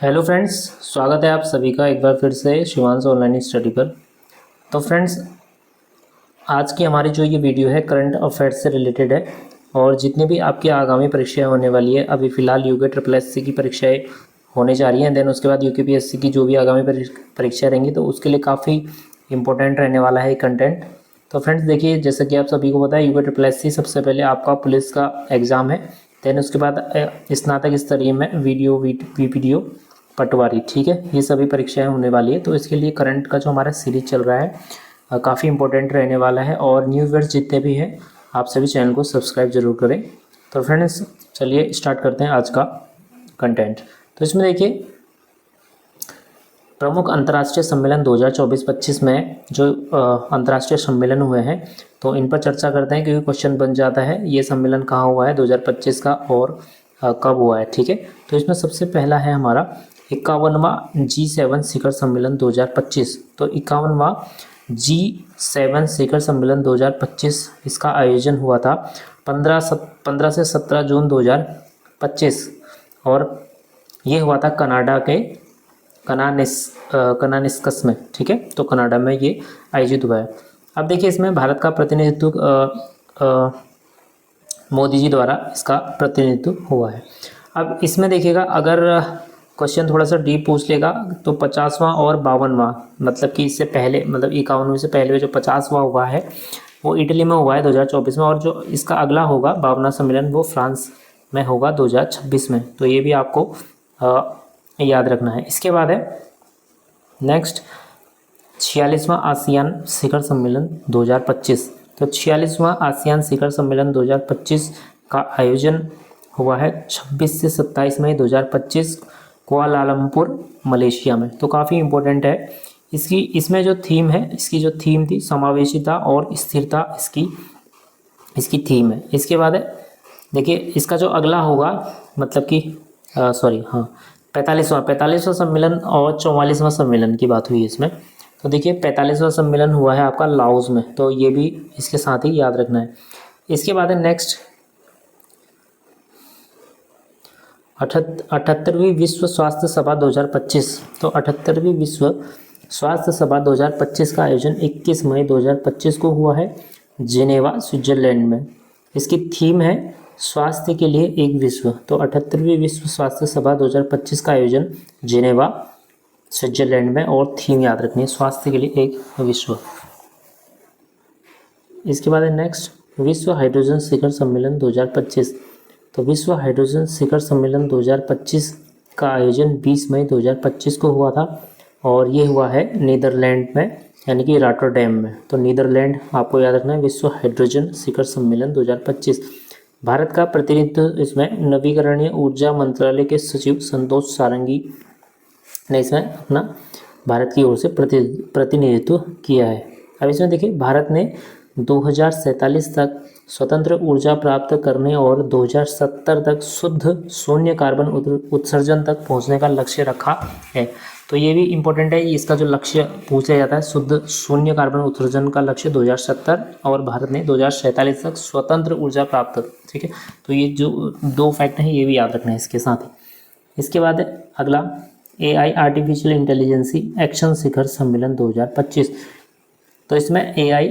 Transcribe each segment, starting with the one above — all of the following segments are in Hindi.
हेलो फ्रेंड्स, स्वागत है आप सभी का एक बार फिर से शिवांश ऑनलाइन स्टडी पर। तो फ्रेंड्स, आज की हमारी जो ये वीडियो है करंट अफेयर्स से रिलेटेड है और जितनी भी आपकी आगामी परीक्षाएं होने वाली है, अभी फ़िलहाल यूके ट्रिपल एससी की परीक्षाएं होने जा रही हैं। देन उसके बाद यूके पीएससी की जो भी आगामी परीक्षाएं रहेंगी तो उसके लिए काफ़ी इंपॉर्टेंट रहने वाला है कंटेंट। तो फ्रेंड्स देखिए, जैसा कि आप सभी को पता है, यूके ट्रिपल एससी सबसे पहले आपका पुलिस का एग्ज़ाम है। देन उसके बाद स्नातक स्तरीय में वीडियो वीपीडीओ पटवारी, ठीक है, ये सभी परीक्षाएं होने वाली है। तो इसके लिए करंट का जो हमारा सीरीज चल रहा है काफ़ी इंपॉर्टेंट रहने वाला है और न्यू व्यूअर्स जितने भी हैं आप सभी चैनल को सब्सक्राइब जरूर करें। तो फ्रेंड्स चलिए स्टार्ट करते हैं आज का कंटेंट। तो इसमें देखिए, प्रमुख अंतर्राष्ट्रीय सम्मेलन 2024-25 में जो अंतर्राष्ट्रीय सम्मेलन हुए हैं तो इन पर चर्चा करते हैं, क्योंकि क्वेश्चन बन जाता है ये सम्मेलन कहाँ हुआ है 2025 का और कब हुआ है, ठीक है। तो इसमें सबसे पहला है हमारा 51वां G7 शिखर सम्मेलन 2025। तो 51वां G7 शिखर सम्मेलन 2025 इसका आयोजन हुआ था 15 से 17 जून 2025 और ये हुआ था कनाडा के कनानिस्कस में, ठीक है। तो कनाडा में ये आयोजित हुआ है। अब देखिए, इसमें भारत का प्रतिनिधित्व मोदी जी द्वारा इसका प्रतिनिधित्व हुआ है। अब इसमें देखिएगा, अगर क्वेश्चन थोड़ा सा डीप पूछ लेगा तो 50वां और 52वां, मतलब कि इससे पहले, मतलब 51वें से पहले जो 50वां हुआ है वो इटली में हुआ है 2024 में, और जो इसका अगला होगा 52वां सम्मेलन वो फ्रांस में होगा 2026 में। तो ये भी आपको याद रखना है। इसके बाद है नेक्स्ट 46वां आसियान शिखर सम्मेलन 2025। तो 46वां आसियान शिखर सम्मेलन 2025 का आयोजन हुआ है 26 से 27 मई 2025 कुआलालंपुर मलेशिया में। तो काफ़ी इम्पोर्टेंट है इसमें जो थीम है, इसकी जो थीम थी समावेशिता और स्थिरता, इसकी थीम है। इसके बाद है देखिए, इसका जो अगला होगा, मतलब कि 45वां सम्मेलन और 44वां सम्मेलन की बात हुई इसमें। तो देखिए 45वां सम्मेलन हुआ है आपका लाओस में, तो ये भी इसके साथ ही याद रखना है। इसके बाद है नेक्स्ट 78वीं विश्व स्वास्थ्य सभा 2025। तो 78वीं विश्व स्वास्थ्य सभा 2025 का आयोजन 21 मई 2025 को हुआ है जिनेवा, स्विट्जरलैंड में। इसकी थीम है स्वास्थ्य के लिए एक विश्व। तो 78वीं विश्व स्वास्थ्य सभा 2025 का आयोजन जिनेवा, स्विट्जरलैंड में, और थीम याद रखनी है स्वास्थ्य के लिए एक विश्व। इसके बाद है नेक्स्ट विश्व हाइड्रोजन शिखर सम्मेलन 2025। तो विश्व हाइड्रोजन शिखर सम्मेलन 2025 का आयोजन 20 मई 2025 को हुआ था और ये हुआ है नीदरलैंड में, यानी कि रॉटरडैम में। तो नीदरलैंड आपको याद रखना है विश्व हाइड्रोजन शिखर सम्मेलन 2025। भारत का प्रतिनिधित्व इसमें नवीकरणीय ऊर्जा मंत्रालय के सचिव संतोष सारंगी ने इसमें अपना भारत की ओर से प्रतिनिधित्व किया है। अब इसमें देखिए, भारत ने 2047 तक स्वतंत्र ऊर्जा प्राप्त करने और 2070 तक शुद्ध शून्य कार्बन उत्सर्जन तक पहुंचने का लक्ष्य रखा है। तो ये भी इम्पोर्टेंट है, इसका जो लक्ष्य पूछा जाता है शुद्ध शून्य कार्बन उत्सर्जन का लक्ष्य 2070, और भारत ने 2047 तक स्वतंत्र ऊर्जा प्राप्त, ठीक है। तो ये जो दो फैक्ट हैं ये भी याद रखना है इसके साथ ही। इसके बाद अगला AI आर्टिफिशियल इंटेलिजेंसी एक्शन शिखर सम्मेलन 2025। तो इसमें AI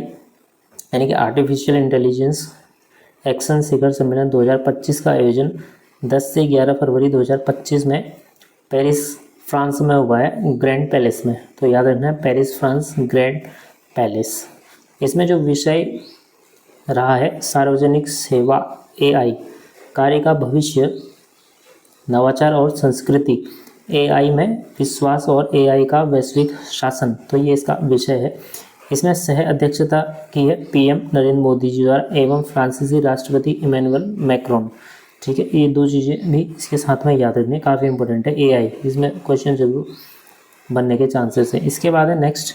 यानी कि आर्टिफिशियल इंटेलिजेंस एक्शन शिखर सम्मेलन 2025 का आयोजन 10 से 11 फरवरी 2025 में पेरिस, फ्रांस में हुआ है, ग्रैंड पैलेस में। तो याद रखना है पेरिस, फ्रांस, ग्रैंड पैलेस। इसमें जो विषय रहा है सार्वजनिक सेवा, AI कार्य का भविष्य, नवाचार और संस्कृति, AI में विश्वास और AI का वैश्विक शासन। तो ये इसका विषय है। इसमें सह अध्यक्षता की है PM नरेंद्र मोदी जी द्वारा एवं फ्रांसीसी राष्ट्रपति इमैनुअल मैक्रोन, ठीक है। ये दो चीज़ें भी इसके साथ में याद रखनी, काफ़ी इंपॉर्टेंट है। AI इसमें क्वेश्चन जरूर बनने के चांसेस हैं। इसके बाद है नेक्स्ट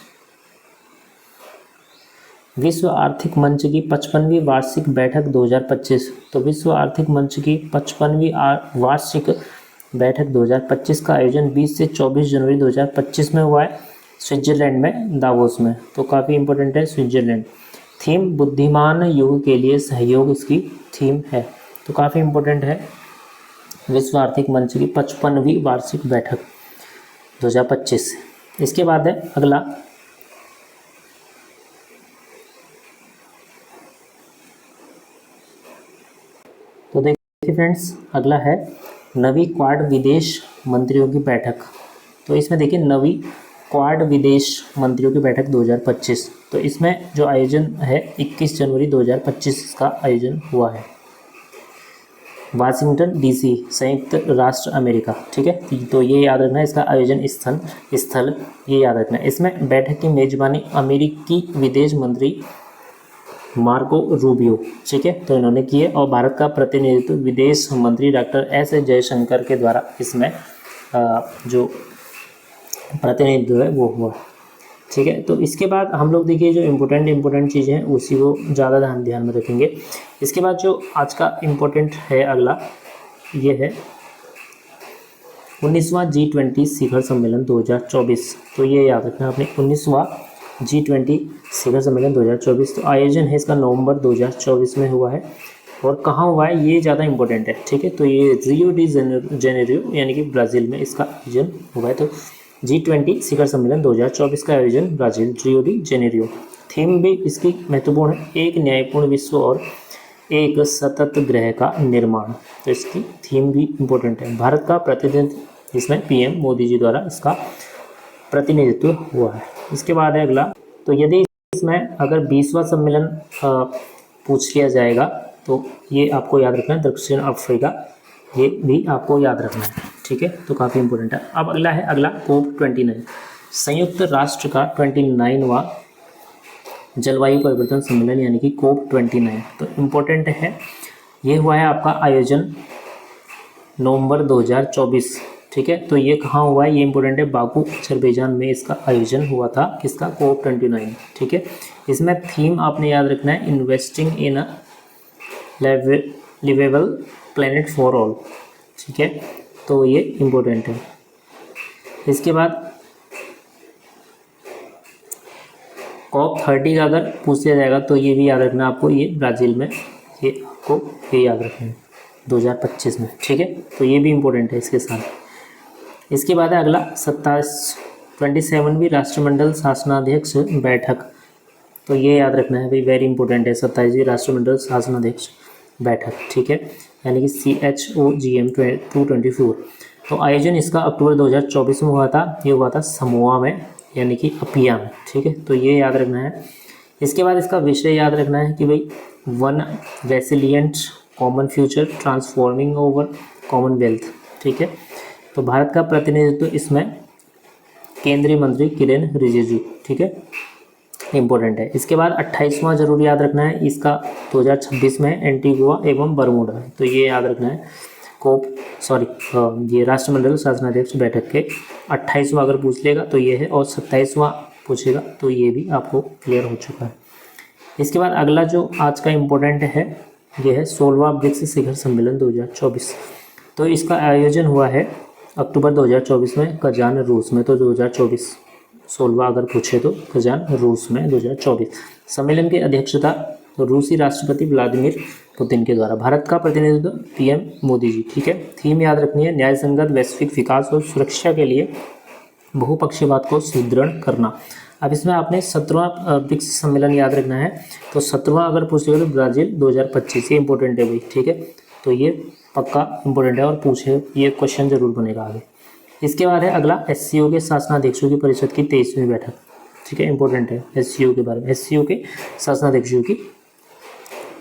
विश्व आर्थिक मंच की 55वीं वार्षिक बैठक 2025। तो विश्व आर्थिक मंच की 55वीं वार्षिक बैठक 2025 का आयोजन 20 से 24 जनवरी 2025 में हुआ है स्विट्जरलैंड में, दावोस में। तो काफ़ी इंपॉर्टेंट है स्विट्जरलैंड। थीम बुद्धिमान युग के लिए सहयोग इसकी थीम है। तो काफ़ी इंपॉर्टेंट है विश्व आर्थिक मंच की 55वीं वार्षिक बैठक। 2025। इसके बाद है अगला, तो देखिए फ्रेंड्स, अगला है नवी क्वाड विदेश मंत्रियों की बैठक। तो इसमें देखिए नवी क्वाड विदेश मंत्रियों की बैठक 2025। तो इसमें जो आयोजन है 21 जनवरी 2025 इसका आयोजन हुआ है, वाशिंगटन डीसी, संयुक्त राष्ट्र अमेरिका। ठीक है, तो ये याद रखना है, इसका आयोजन स्थल ये याद रखना है। इसमें बैठक की मेजबानी अमेरिकी विदेश मंत्री मार्को रूबियो, ठीक है, तो इन्होंने की है, और भारत का प्रतिनिधित्व विदेश मंत्री डॉक्टर एस जयशंकर के द्वारा इसमें जो प्रतिनिधित्व है वो हुआ। ठीक है, तो इसके बाद हम लोग देखिए जो इम्पोर्टेंट चीज़ें हैं उसी को ज़्यादा ध्यान में रखेंगे। इसके बाद जो आज का इम्पोर्टेंट है अगला, ये है 19वां G20 शिखर सम्मेलन 2024। तो ये याद रखना आपने, 19वां G20 शिखर सम्मेलन 2024। तो आयोजन है इसका नवंबर 2024 में हुआ है, और कहाँ हुआ है ये ज़्यादा इंपॉर्टेंट है। ठीक है, तो ये रियो डी जेनेरियो यानी कि ब्राज़ील में इसका आयोजन हुआ है। तो G20 शिखर सम्मेलन 2024 का आयोजन Brazil, Rio de Janeiro. Theme भी इसकी महत्वपूर्ण है, एक न्यायपूर्ण विश्व और एक सतत ग्रह का निर्माण। तो इसकी थीम भी इम्पोर्टेंट है। भारत का प्रतिनिधित्व इसमें PM मोदी जी द्वारा इसका प्रतिनिधित्व हुआ है। इसके बाद है अगला, तो यदि इसमें अगर 20वां सम्मेलन पूछ लिया जाएगा तो ये आपको याद रखना है, दक्षिण अफ्रीका, ये भी आपको याद रखना है। ठीक है, तो काफ़ी इंपॉर्टेंट है। अब अगला है अगला COP29, संयुक्त राष्ट्र का 29वां जलवायु परिवर्तन सम्मेलन यानी कि COP29। तो इम्पोर्टेंट है, ये हुआ है आपका आयोजन नवंबर 2024। ठीक है, तो ये कहाँ हुआ है ये इंपॉर्टेंट है, बाकू अजरबैजान में इसका आयोजन हुआ था, किसका, COP29। ठीक है, इसमें थीम आपने याद रखना है, investing in a liveable planet for all. ठीक है, तो ये इम्पोर्टेंट है। इसके बाद COP30 का अगर पूछ लिया जाएगा तो ये भी याद रखना आपको, ये ब्राज़ील में, ये आपको ये याद रखना है 2025 में। ठीक है, तो ये भी इम्पोर्टेंट है इसके साथ। इसके बाद है अगला 27वीं राष्ट्रमंडल शासनाध्यक्ष बैठक। तो ये याद रखना है भाई, वेरी इंपॉर्टेंट है, 27वीं राष्ट्रमंडल शासनाध्यक्ष बैठक। ठीक है, यानी कि CHOGM 224। तो आयोजन इसका अक्टूबर 2024 में हुआ था, ये हुआ था समोआ में यानी कि अपिया में। ठीक है, तो ये याद रखना है। इसके बाद इसका विषय याद रखना है कि भाई one resilient common future transforming over Commonwealth. ठीक है, तो भारत का प्रतिनिधित्व इसमें केंद्रीय मंत्री किरेन रिजिजू। ठीक है, इम्पोर्टेंट है। इसके बाद 28वां जरूर याद रखना है, इसका 2026 में एंटीगुआ एवं बरमूडा। तो ये याद रखना है, ये राष्ट्रमंडल शासनाध्यक्ष बैठक के 28वां अगर पूछ लेगा तो ये है, और 27वां पूछेगा तो ये भी आपको क्लियर हो चुका है। इसके बाद अगला जो आज का इम्पोर्टेंट है ये है 16वां ब्रिक्स शिखर सम्मेलन 2024। तो इसका आयोजन हुआ है अक्टूबर 2024 में कजान, रूस में। तो 2024 16वां अगर पूछे तो कजान, रूस में 2024। सम्मेलन की अध्यक्षता रूसी राष्ट्रपति व्लादिमीर पुतिन के द्वारा। भारत का प्रतिनिधित्व PM मोदी जी। ठीक है, थीम याद रखनी है, न्याय संगत वैश्विक विकास और सुरक्षा के लिए बहुपक्षीयवाद को सुदृढ़ करना। अब इसमें आपने 17वां ब्रिक्स सम्मेलन याद रखना है। तो 17वां अगर पूछ लेगा तो ब्राज़ील 2025, ये इंपॉर्टेंट है भाई। ठीक है, तो ये पक्का इंपॉर्टेंट है और पूछे, ये क्वेश्चन जरूर बनेगा आगे। इसके बाद है अगला SCO के शासनाध्यक्षों की परिषद की 23वीं बैठक। ठीक है, इंपॉर्टेंट है SCO के बारे में, SCO के शासनाध्यक्षों की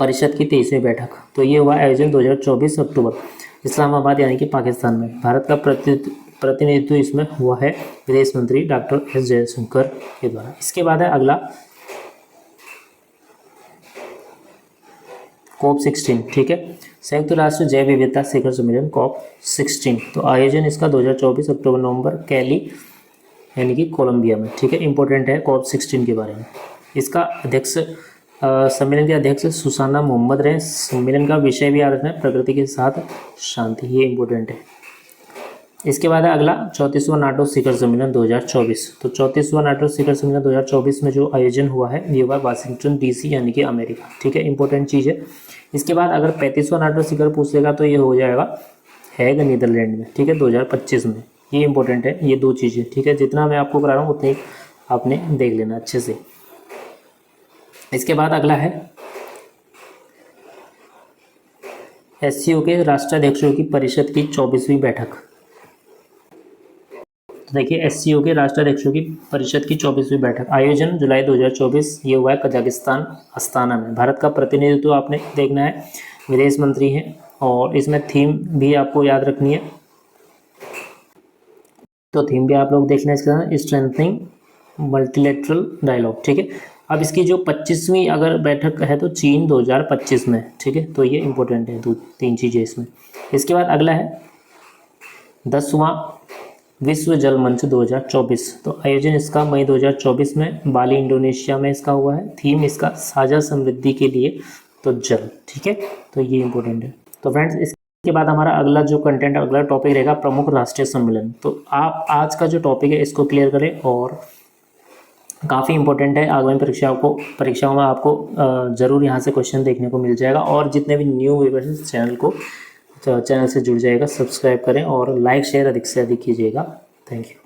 परिषद की 23वीं बैठक। तो ये हुआ आयोजन 2024 अक्टूबर, इस्लामाबाद यानी कि पाकिस्तान में। भारत का प्रतिनिधित्व इसमें हुआ है विदेश मंत्री डॉक्टर S जयशंकर के द्वारा। इसके बाद है अगला COP16। ठीक है, संयुक्त राष्ट्र जैव विविधता शिखर सम्मेलन COP16। तो आयोजन इसका 2024 अक्टूबर नवंबर कैली यानी कि कोलंबिया में। ठीक है, इंपॉर्टेंट है COP16 के बारे में। इसका अध्यक्ष सम्मेलन के अध्यक्ष सुसाना मोहम्मद रहे। सम्मेलन का विषय भी याद रखना है, प्रकृति के साथ शांति, ये इंपॉर्टेंट है। इसके बाद है अगला 34वां नाटो शिखर सम्मेलन 2024। तो 34वां नाटो शिखर सम्मेलन 2024 में जो आयोजन हुआ है ये हुआ वाशिंगटन DC यानी कि अमेरिका। ठीक है, इंपॉर्टेंट चीज़ है। इसके बाद अगर 35वां नाटो शिखर पूछ लेगा तो ये हो जाएगा हैग नीदरलैंड में। ठीक है, 2025 में ये इंपॉर्टेंट है, ये 2 चीज़ें, ठीक है। जितना मैं आपको करा रहा हूँ उतने ही आपने देख लेना अच्छे से। इसके बाद अगला है एससीओ के राष्ट्राध्यक्षों की परिषद की 24वीं बैठक। देखिए एससीओ के राष्ट्राध्यक्षों की परिषद की 24वीं बैठक, आयोजन जुलाई 2024, ये हुआ है कजाकिस्तान अस्ताना में। भारत का प्रतिनिधित्व आपने देखना है, विदेश मंत्री हैं, और इसमें थीम भी आपको याद रखनी है, तो थीम भी आप लोग देख लें इसका, स्ट्रेंथनिंग मल्टीलेटरल डायलॉग, ठीक है। अब इसकी जो 25वीं अगर बैठक है तो चीन 2025 में, ठीक है, तो ये इंपॉर्टेंट है, 2-3 चीज़ें इसमें। इसके बाद अगला है 10वां विश्व जल मंच 2024, तो आयोजन इसका मई 2024 में बाली इंडोनेशिया में इसका हुआ है। थीम इसका साझा समृद्धि के लिए, तो जल, ठीक है, तो ये इंपॉर्टेंट है। तो फ्रेंड्स इसके बाद हमारा अगला जो कंटेंट, अगला टॉपिक रहेगा प्रमुख राष्ट्रीय सम्मेलन। तो आप आज का जो टॉपिक है इसको क्लियर करें, और काफ़ी इंपॉर्टेंट है, आगामी परीक्षाओं में आपको ज़रूर यहाँ से क्वेश्चन देखने को मिल जाएगा। और जितने भी न्यू व्यूअर्स चैनल से जुड़ जाएगा, सब्सक्राइब करें और लाइक शेयर अधिक से अधिक कीजिएगा। Thank you.